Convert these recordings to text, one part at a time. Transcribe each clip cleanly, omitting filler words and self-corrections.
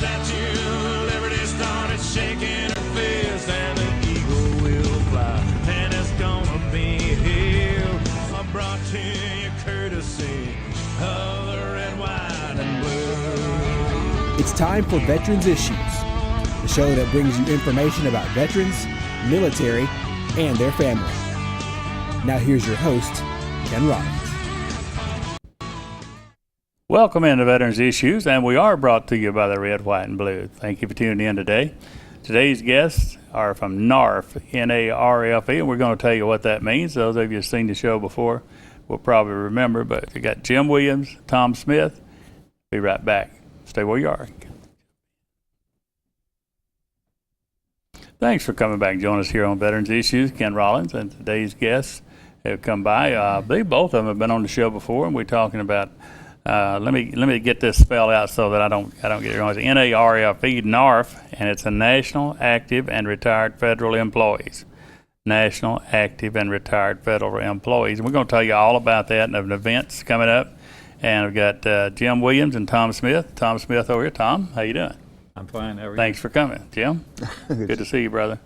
statue, Liberty started shaking her fist, and the eagle will fly, and it's gonna be here. I brought to you courtesy of the red, white, and blue. It's time for Veterans Issues, the show that brings you information about veterans, military, and their family. Now here's your host, Ken Rollins. Welcome into Veterans Issues, and we are brought to you by the Red, White, and Blue. Thank you for tuning in today. Today's guests are from NARFE, N-A-R-F-E, and we're going to tell you what that means. Those of you who've seen the show before will probably remember, but we got Jim Williams, Tom Smith. Be right back. Stay where you are. Thanks for coming back and joining us here on Veterans Issues. Ken Rollins and today's guests have come by. I believe both of them have been on the show before, and we're talking about let me get this spelled out so that I don't get it wrong. It's NARFE, NARFE, and it's a National Active and Retired Federal Employees. National Active and Retired Federal Employees. And we're going to tell you all about that and the events coming up. And we've got Jim Williams and Tom Smith. Tom Smith over here. Tom, how you doing? I'm fine. How are you? Thanks for coming, Jim. Good to see you, brother.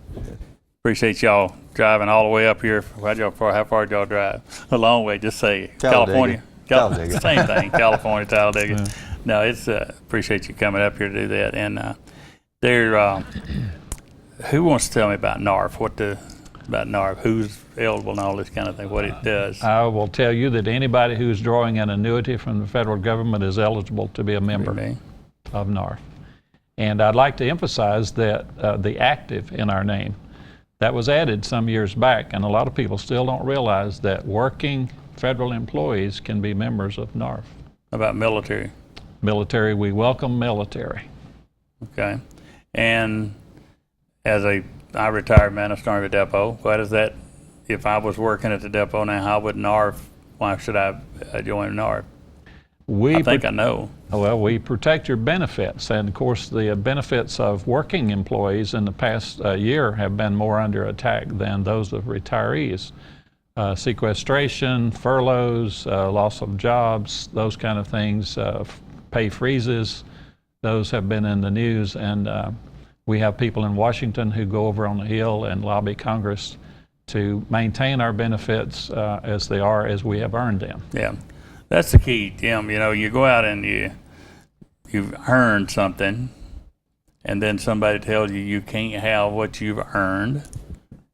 Appreciate y'all driving all the way up here. How far did y'all drive? A long way. Just say California. Talladega. Same thing, California, Talladega. Yeah. No, it's appreciate you coming up here to do that. And who wants to tell me about NARFE? About NARFE? Who's eligible and all this kind of thing? What it does? I will tell you that anybody who's drawing an annuity from the federal government is eligible to be a member of NARFE. And I'd like to emphasize that the active in our name, that was added some years back, and a lot of people still don't realize that working federal employees can be members of NARFE. About military? Military, we welcome military. Okay. And as I retired man, I started a depot. What is that? If I was working at the depot now, how would NARFE, why should I join NARFE? I think I know. Well, we protect your benefits, and of course the benefits of working employees in the past year have been more under attack than those of retirees. Sequestration, furloughs, loss of jobs, those kind of things, pay freezes, those have been in the news, and we have people in Washington who go over on the Hill and lobby Congress to maintain our benefits as they are, as we have earned them. Yeah, that's the key, Jim. You know, you go out and you've earned something, and then somebody tells you you can't have what you've earned.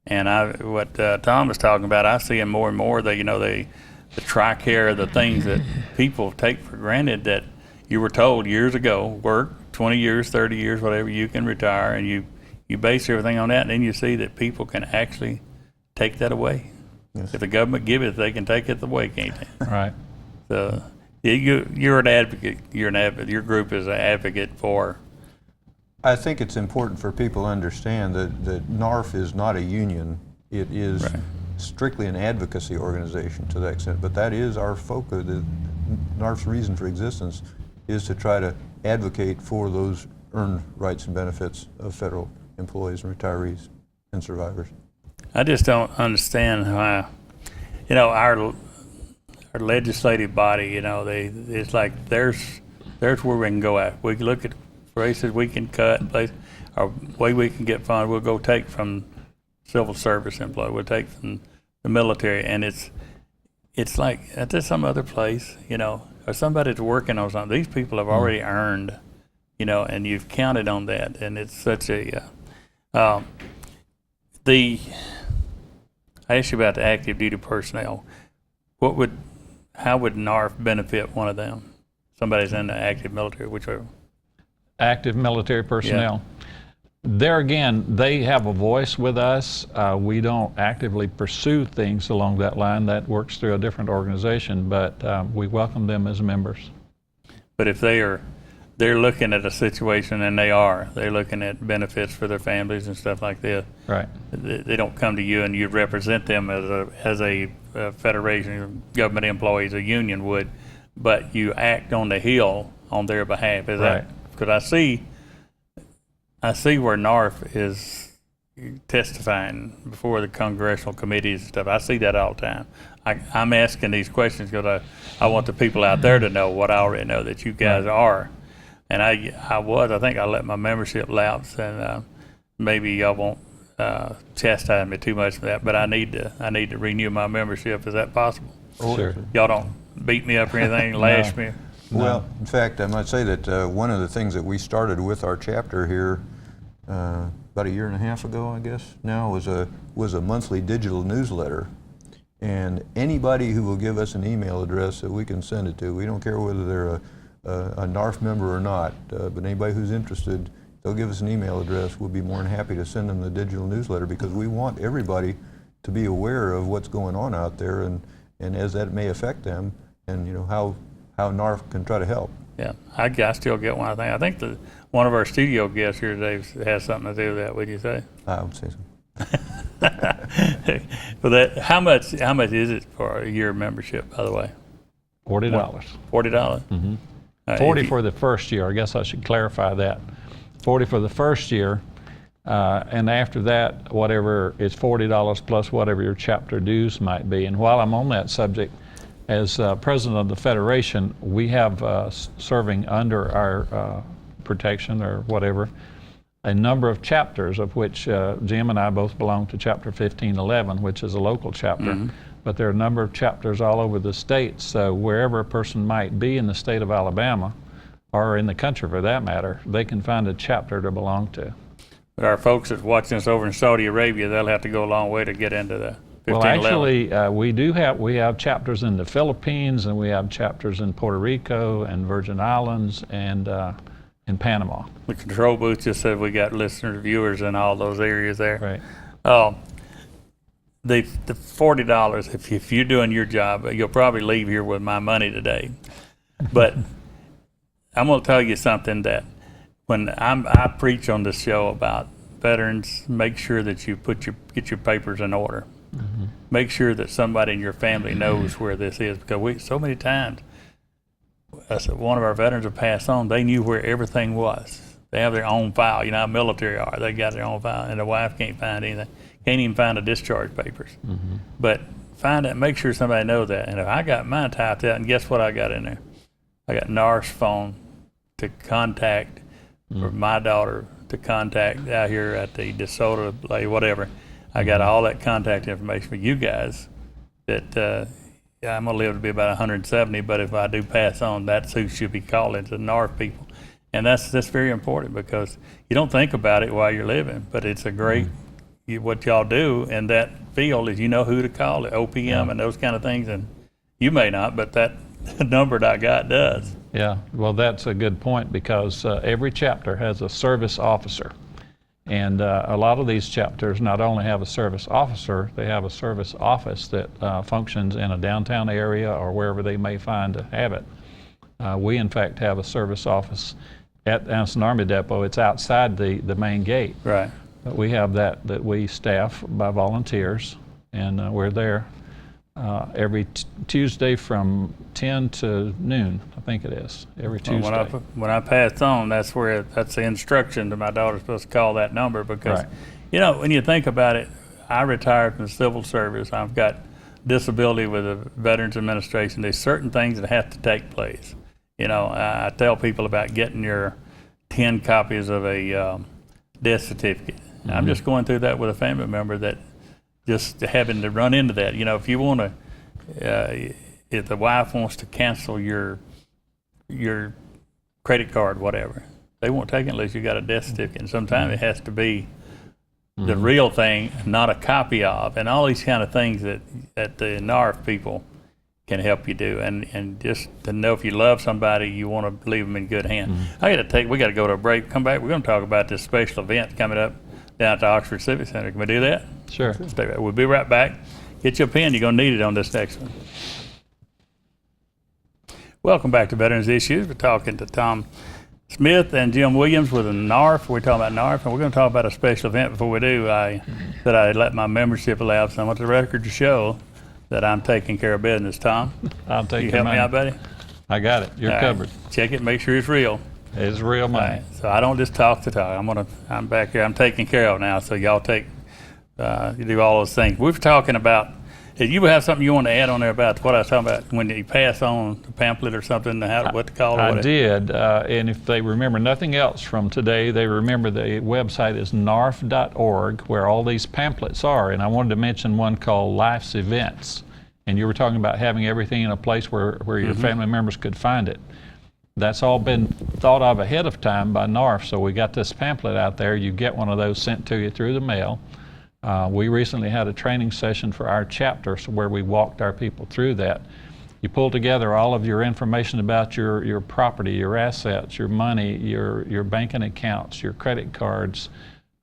And what Tom was talking about, I see more and more that, the TRICARE, the things that people take for granted that you were told years ago, work 20 years, 30 years, whatever, you can retire, and you base everything on that, and then you see that people can actually take that away. Yes. If the government give it, they can take it away, can't they? Right. So you're an advocate. You're an advocate. Your group is an advocate for. I think it's important for people to understand that NARFE is not a union. It is strictly an advocacy organization to that extent, but that is our focus. NARFE's reason for existence is to try to advocate for those earned rights and benefits of federal employees and retirees and survivors. I just don't understand how, our legislative body, it's like there's where we can go at. We can look at races we can cut, or way we can get funds, we'll go take from civil service employees, we'll take from the military, and it's like at some other place, or somebody's working on something. These people have already earned, and you've counted on that, and it's such a, I asked you about the active duty personnel. How would NARFE benefit one of them? Somebody's in the active military, whichever. Active military personnel. Yeah. There again, they have a voice with us. We don't actively pursue things along that line. That works through a different organization, but we welcome them as members. But if they're looking at a situation, and they're looking at benefits for their families and stuff like this. Right. They don't come to you and you represent them as a federation of government employees, a union would, but you act on the Hill on their behalf. Is that? Because I see where NARFE is testifying before the congressional committees and stuff. I see that all the time. I'm asking these questions because I want the people out there to know what I already know, that you guys are. And I think I let my membership lapse, and maybe y'all won't chastise me too much for that, but I need to renew my membership. Is that possible? Sure. Y'all don't beat me up or anything, lash me? Well, in fact, I might say that one of the things that we started with our chapter here about a year and a half ago, I guess now, was a monthly digital newsletter. And anybody who will give us an email address that we can send it to, we don't care whether they're a NARFE member or not, but anybody who's interested, they'll give us an email address. We'll be more than happy to send them the digital newsletter, because we want everybody to be aware of what's going on out there, and as that may affect them, and how NARFE can try to help. Yeah, I still get one. I think one of our studio guests here today has something to do with that. Would you say? I would say so. But how much is it for a year membership, by the way? $40. $40. Mm-hmm. 40 for the first year. I guess I should clarify that. 40 for the first year, and after that, whatever is $40 plus whatever your chapter dues might be. And while I'm on that subject, as president of the Federation, we have serving under our protection or whatever, a number of chapters, of which Jim and I both belong to Chapter 1511, which is a local chapter. Mm-hmm. But there are a number of chapters all over the state, so wherever a person might be in the state of Alabama, or in the country for that matter, they can find a chapter to belong to. But our folks that's watching us over in Saudi Arabia, they'll have to go a long way to get into the 1511. Well, actually, we have chapters in the Philippines, and we have chapters in Puerto Rico and Virgin Islands and in Panama. The control booth just said we got listeners, viewers in all those areas there. Right. The $40, if you're doing your job, you'll probably leave here with my money today. But I'm going to tell you something that when I preach on this show about veterans, make sure that you get your papers in order. Mm-hmm. Make sure that somebody in your family knows where this is, because so many times, one of our veterans have passed on, they knew where everything was. They have their own file. You know how military are. They got their own file, and the wife can't find anything. Can't even find the discharge papers. Mm-hmm. But find out, make sure somebody knows that. And if I got mine typed out, and guess what I got in there? I got NARFE's phone to contact, for my daughter to contact out here at the DeSoto, whatever. I got all that contact information for you guys that I'm going to live to be about 170, but if I do pass on, that's who should be calling, the NARFE people. And that's very important, because you don't think about it while you're living, but it's a great, what y'all do in that field is you know who to call, it, OPM and those kind of things, and you may not, but that number that I got does. Yeah, well, that's a good point, because every chapter has a service officer. And a lot of these chapters not only have a service officer, they have a service office that functions in a downtown area or wherever they may find to have it. We, in fact, have a service office at Anson Army Depot. It's outside the main gate. Right. But we have that we staff by volunteers, and we're there every Tuesday from 10 to noon, I think it is, every Tuesday. When I pass on, that's the instruction to my daughter, supposed to call that number, because, when you think about it, I retired from the civil service. I've got disability with the Veterans Administration. There's certain things that have to take place. I tell people about getting your 10 copies of a death certificate. Mm-hmm. I'm just going through that with a family member, that just having to run into that. If you want to, if the wife wants to cancel your credit card, whatever, they won't take it unless you got a death certificate. And sometimes it has to be the real thing, not a copy of, and all these kind of things that the NARFE people can help you do, and just to know if you love somebody, you want to leave them in good hands. We got to go to a break. Come back. We're going to talk about this special event coming up down at the Oxford Civic Center. Can we do that? Sure. We'll be right back. Get your pen. You're going to need it on this next one. Welcome back to Veterans Issues. We're talking to Tom Smith and Jim Williams with NARFE. We're talking about NARFE, and we're going to talk about a special event. Before we do, I let my membership elapse. I want the record to show that I'm taking care of business. Tom, I'll take you your help money. me out, buddy? I got it. You're covered. Check it. Make sure it's real. It's real money. Right. So I don't just talk the talk. I'm back here. I'm taking care of now. So y'all you do all those things. We're talking about You have something you want to add on there about what I was talking about when you pass on the pamphlet or something, what to call it? I did, and if they remember nothing else from today, they remember the website is NARFE.org, where all these pamphlets are. And I wanted to mention one called Life's Events. And you were talking about having everything in a place where your family members could find it. That's all been thought of ahead of time by NARFE, so we got this pamphlet out there. You get one of those sent to you through the mail. We recently had a training session for our chapter where we walked our people through that. You pull together all of your information about your property, your assets, your money, your banking accounts, your credit cards,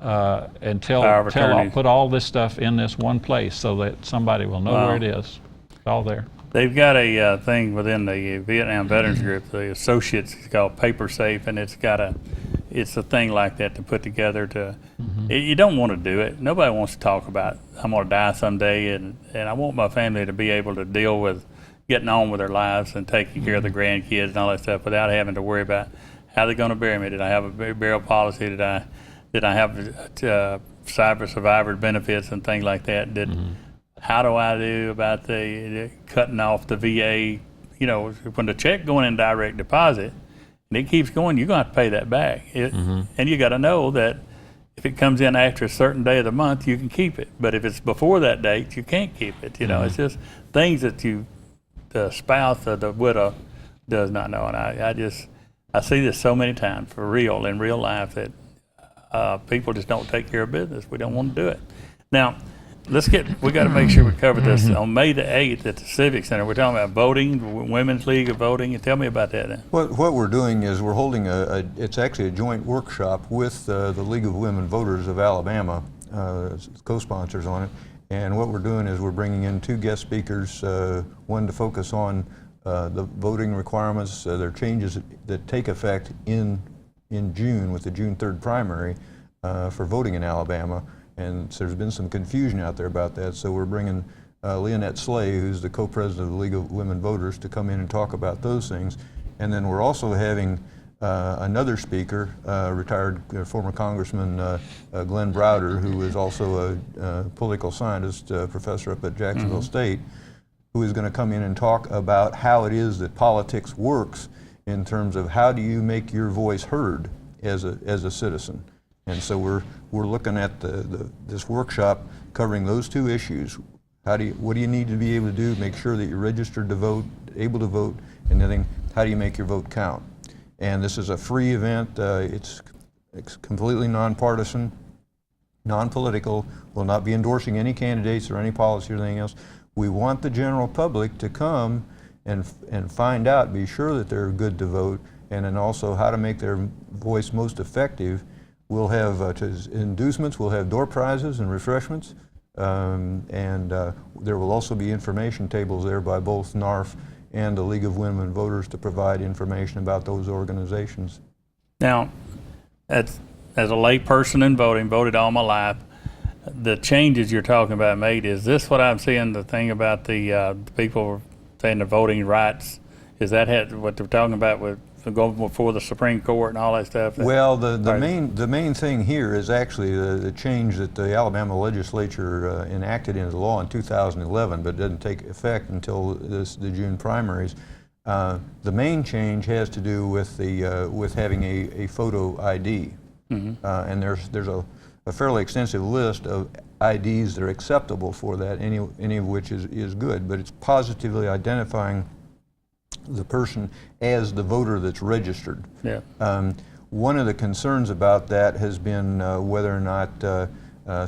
and put all this stuff in this one place so that somebody will know where it is. It's all there. They've got a thing within the Vietnam Veterans Group, the associates, it's called Paper Safe, and it's a thing like that to put together to, you don't want to do it. Nobody wants to talk about, I'm going to die someday, and I want my family to be able to deal with getting on with their lives and taking care of the grandkids and all that stuff without having to worry about how they're going to bury me. Did I have a burial policy? Did I have cyber survivor benefits and things like that? How do I do about the cutting off the VA? You know, when the check going in direct deposit and it keeps going, you're going to have to pay that back. And you got to know that if it comes in after a certain day of the month, you can keep it. But if it's before that date, you can't keep it. You know, it's just things that the spouse or the widow does not know. And I see this so many times for real in real life that people just don't take care of business. We don't want to do it. Now, we got to make sure we cover this. On May the 8th at the Civic Center, we're talking about voting, Women's League of Voting. Tell me about that then. What we're doing is we're holding it's actually a joint workshop with the League of Women Voters of Alabama, co-sponsors on it. And what we're doing is we're bringing in 2 guest speakers, one to focus on the voting requirements, there are changes that take effect in June with the June 3rd primary for voting in Alabama. And so there's been some confusion out there about that. So we're bringing Leonette Slay, who's the co-president of the League of Women Voters, to come in and talk about those things. And then we're also having another speaker, retired former Congressman Glenn Browder, who is also a political scientist, professor up at Jacksonville State, who is going to come in and talk about how it is that politics works in terms of how do you make your voice heard as a citizen. And so we're looking at this workshop covering those 2 issues. What do you need to be able to do to make sure that you're registered to vote, able to vote, and then how do you make your vote count? And this is a free event. It's completely nonpartisan, non-political. We'll not be endorsing any candidates or any policy or anything else. We want the general public to come and find out, be sure that they're good to vote, and then also how to make their voice most effective. We'll have inducements, we'll have door prizes and refreshments, and there will also be information tables there by both NARFE and the League of Women Voters to provide information about those organizations. Now, as a lay person in voting, voted all my life, the changes you're talking about made, is this what I'm seeing, the thing about the people saying the voting rights, is that what they're talking about with going before the Supreme Court and all that stuff? Well, the main thing here is actually the change that the Alabama legislature enacted into law in 2011, but doesn't take effect until the June primaries. The main change has to do with with having a photo ID, and there's a fairly extensive list of IDs that are acceptable for that, any of which is good, but it's positively identifying the person as the voter that's registered. Yeah. One of the concerns about that has been whether or not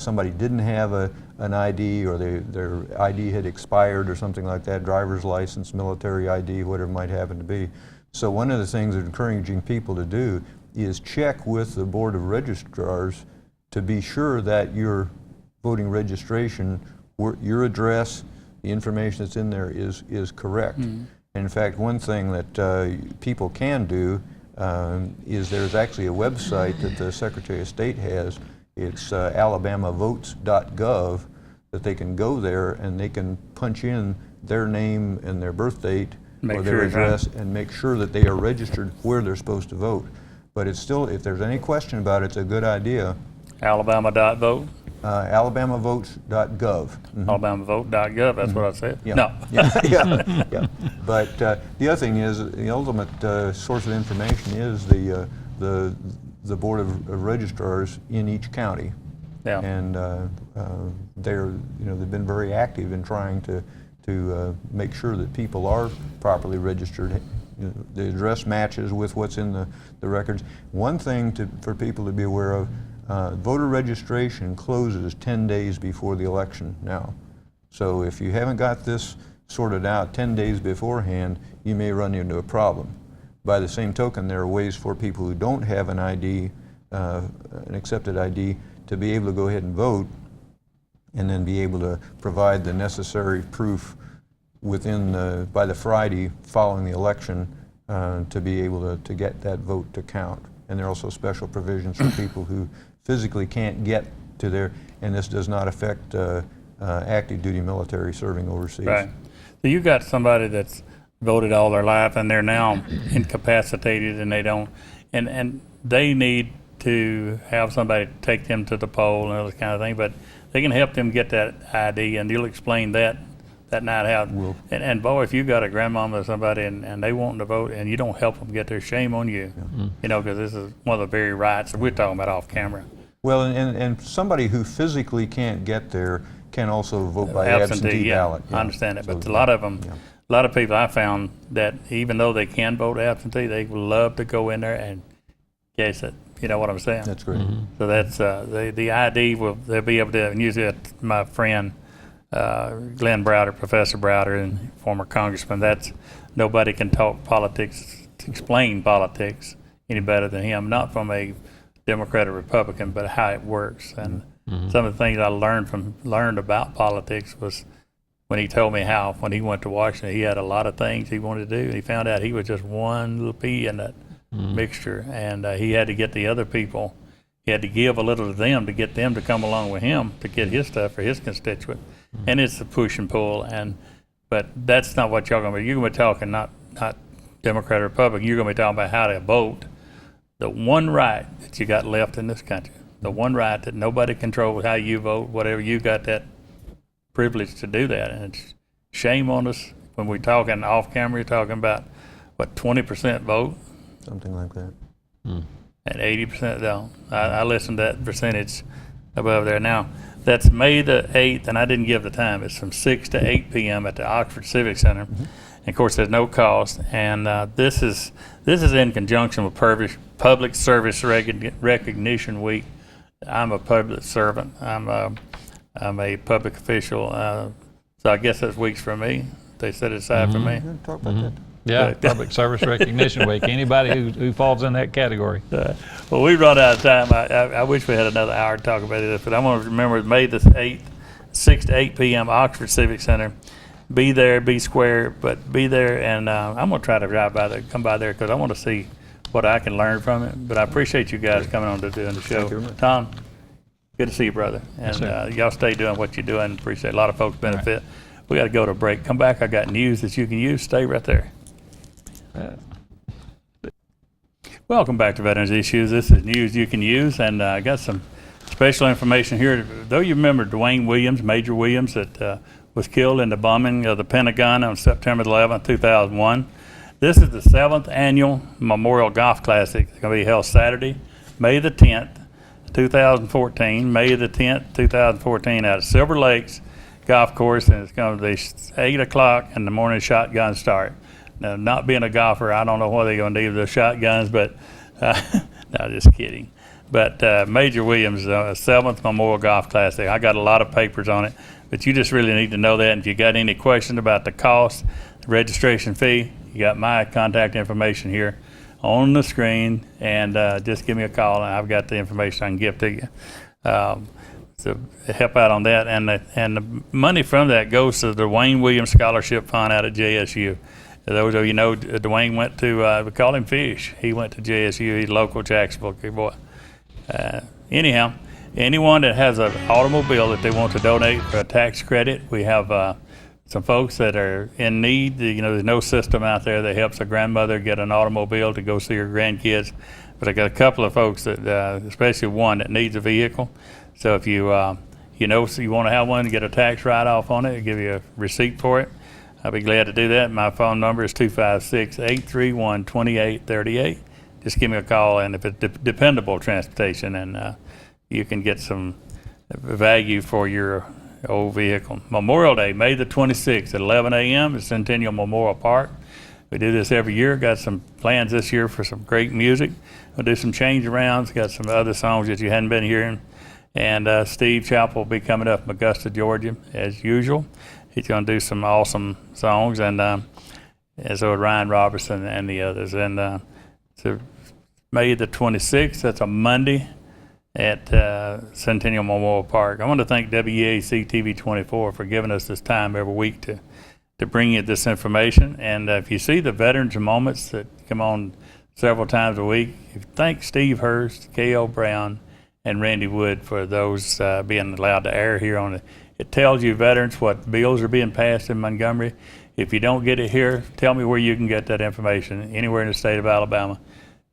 somebody didn't have an ID, or their ID had expired or something like that, driver's license, military ID, whatever it might happen to be. So one of the things we're encouraging people to do is check with the Board of Registrars to be sure that your voting registration, your address, the information that's in there is correct. In fact, one thing that people can do is there's actually a website that the Secretary of State has. It's alabamavotes.gov, that they can go there and they can punch in their name and their birth date or their address and make sure that they are registered where they're supposed to vote. But it's still, if there's any question about it, it's a good idea. Alabama.vote? AlabamaVotes.gov. Mhm. AlabamaVote.gov, that's what I said. Yeah. No. Yeah. But the other thing is, the ultimate source of information is the Board of Registrars in each county. Yeah. And they've been very active in trying to make sure that people are properly registered. The address matches with what's in the records. One thing for people to be aware of, voter registration closes 10 days before the election now. So if you haven't got this sorted out 10 days beforehand, you may run into a problem. By the same token, there are ways for people who don't have an ID, an accepted ID, to be able to go ahead and vote, and then be able to provide the necessary proof by the Friday following the election to be able to get that vote to count. And there are also special provisions for people who physically can't get to there, and this does not affect active duty military serving overseas. Right. So you got somebody that's voted all their life and they're now incapacitated and they don't, and they need to have somebody take them to the poll and all this kind of thing, but they can help them get that ID, and you'll explain that night how. And boy, if you got a grandmama or somebody and they want to vote and you don't help them get there, shame on you. Yeah. You know, because this is one of the very rights we're talking about off camera. Well, and somebody who physically can't get there can also vote by absentee ballot. Yeah. I understand it, but a lot of them, a lot of people I found that even though they can vote absentee, they would love to go in there and guess it. You know what I'm saying? That's great. Mm-hmm. So that's the ID they'll be able to, and usually my friend Glenn Browder, Professor Browder, and former congressman, nobody can talk politics, explain politics any better than him, not from a Democrat or Republican, but how it works. And some of the things I learned about politics was when he told me how, when he went to Washington, he had a lot of things he wanted to do, and he found out he was just one little pea in that mixture, and he had to get the other people, he had to give a little to them to get them to come along with him to get his stuff for his constituent. And it's a push and pull, but that's not what y'all going to be. You're going to be talking not Democrat or Republican. You're going to be talking about how to vote. The one right that you got left in this country, the one right that nobody controls how you vote, whatever, you got that privilege to do that. And it's shame on us when we're talking off camera. You're talking about, what, 20% vote? Something like that. And 80% don't. I listened to that percentage above there. Now, that's May the 8th, and I didn't give the time. It's from 6 to 8 p.m. at the Oxford Civic Center. And of course, there's no cost. And this is in conjunction with Public Service Recognition Week. I'm a public servant. I'm a public official. So I guess that's weeks for me. They set it aside for me. Talk about that. Yeah, Public Service Recognition Week. Anybody who falls in that category. Well, we run out of time. I wish we had another hour to talk about this, but I'm going to remember May the 8th, 6 to 8 p.m., Oxford Civic Center. Be there, be square, but be there, and I'm going to try to drive by there, come by there, because I want to see what I can learn from it. But I appreciate you guys coming on to doing the show. Thank you very much. Tom, good to see you, brother. And Yes, y'all stay doing what you're doing. Appreciate it. A lot of folks benefit. We got to go to a break. Come back. I got news that you can use. Stay right there. Welcome back to Veterans Issues. This is news you can use, and I got some special information here. Though you remember Dwayne Williams, Major Williams, that was killed in the bombing of the Pentagon on September 11, 2001. This is the 7th annual Memorial Golf Classic. It's going to be held Saturday, May the 10th, 2014. May the 10th, 2014, out of Silver Lakes Golf Course, and it's going to be 8 o'clock in the morning shotgun start. Now, not being a golfer, I don't know what they're going to do with the shotguns, but no, just kidding. But Major Williams, 7th Memorial Golf Classic. I got a lot of papers on it, but you just really need to know that. And if you got any questions about the cost, the registration fee, you got my contact information here on the screen, and just give me a call, and I've got the information I can give to you. So help out on that, and the money from that goes to the Dwayne Williams Scholarship Fund out at JSU. Those of you know, Dwayne went to, we call him Fish. He went to JSU. He's local Jacksonville boy. Anyhow, anyone that has an automobile that they want to donate for a tax credit, we have some folks that are in need. You know, there's no system out there that helps a grandmother get an automobile to go see her grandkids. But I got a couple of folks that, especially one that needs a vehicle. So if you so you want to have one, get a tax write-off on it, give you a receipt for it, I'll be glad to do that. My phone number is 256-831-2838. Just give me a call, and if it's dependable transportation, and you can get some value for your old vehicle. Memorial Day, May the 26th at 11 a.m. at Centennial Memorial Park. We do this every year. Got some plans this year for some great music. We'll do some change arounds. Got some other songs that you hadn't been hearing. And Steve Chappell will be coming up from Augusta, Georgia, as usual. He's going to do some awesome songs, and so with Ryan Robertson and the others. And so May the 26th, that's a Monday, at Centennial Memorial Park. I want to thank WEAC TV 24 for giving us this time every week to bring you this information. And if you see the Veterans Moments that come on several times a week, thank Steve Hurst, K.O. Brown, and Randy Wood for those being allowed to air here on it. It tells you, veterans, what bills are being passed in Montgomery. If you don't get it here, tell me where you can get that information, anywhere in the state of Alabama.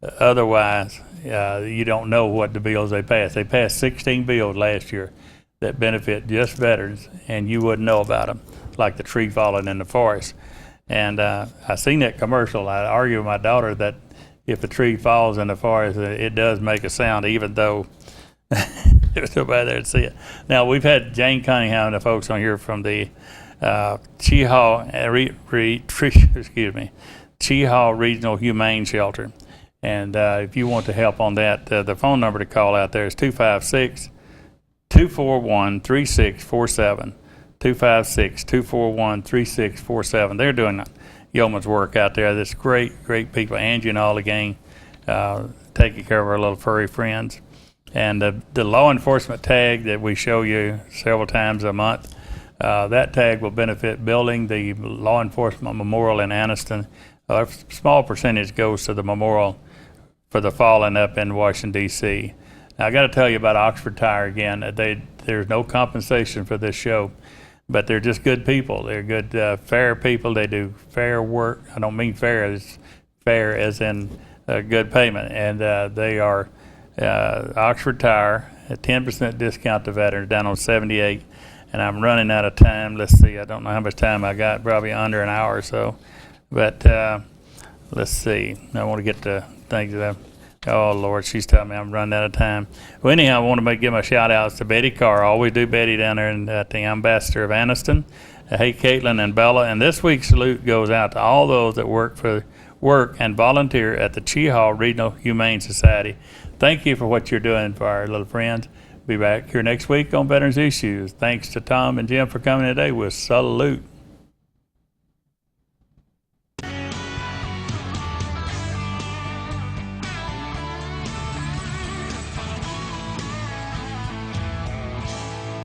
Otherwise, you don't know what the bills they passed. They passed 16 bills last year that benefit just veterans, and you wouldn't know about them, like the tree falling in the forest. And I seen that commercial. I argue with my daughter that if a tree falls in the forest, it does make a sound, even though there's nobody there to see it. Now, we've had Jane Cunningham and the folks on here from the Cheehaw Regional Humane Shelter. And if you want to help on that, the phone number to call out there is 256-241-3647. 256-241-3647. They're doing yeoman's work out there. That's great people. Angie and all the gang taking care of our little furry friends. And the law enforcement tag that we show you several times a month, that tag will benefit building the law enforcement memorial in Anniston. A small percentage goes to the memorial for the fallen up in Washington, D.C. Now, I got to tell you about Oxford Tire again. There's no compensation for this show, but they're just good people. They're good, fair people. They do fair work. I don't mean fair. It's fair as in good payment. And they are Oxford Tire, a 10% discount to veterans down on 78. And I'm running out of time. Let's see. I don't know how much time I got. Probably under an hour or so. But let's see. I want to get to things that oh, Lord, she's telling me I'm running out of time. Well, anyhow, I want to give my shout-outs to Betty Carr. Always do Betty down there at the Ambassador of Anniston. Hey, Caitlin and Bella. And this week's salute goes out to all those that work and volunteer at the Cheehaw Regional Humane Society. Thank you for what you're doing for our little friends. Be back here next week on Veterans Issues. Thanks to Tom and Jim for coming today. We'll salute.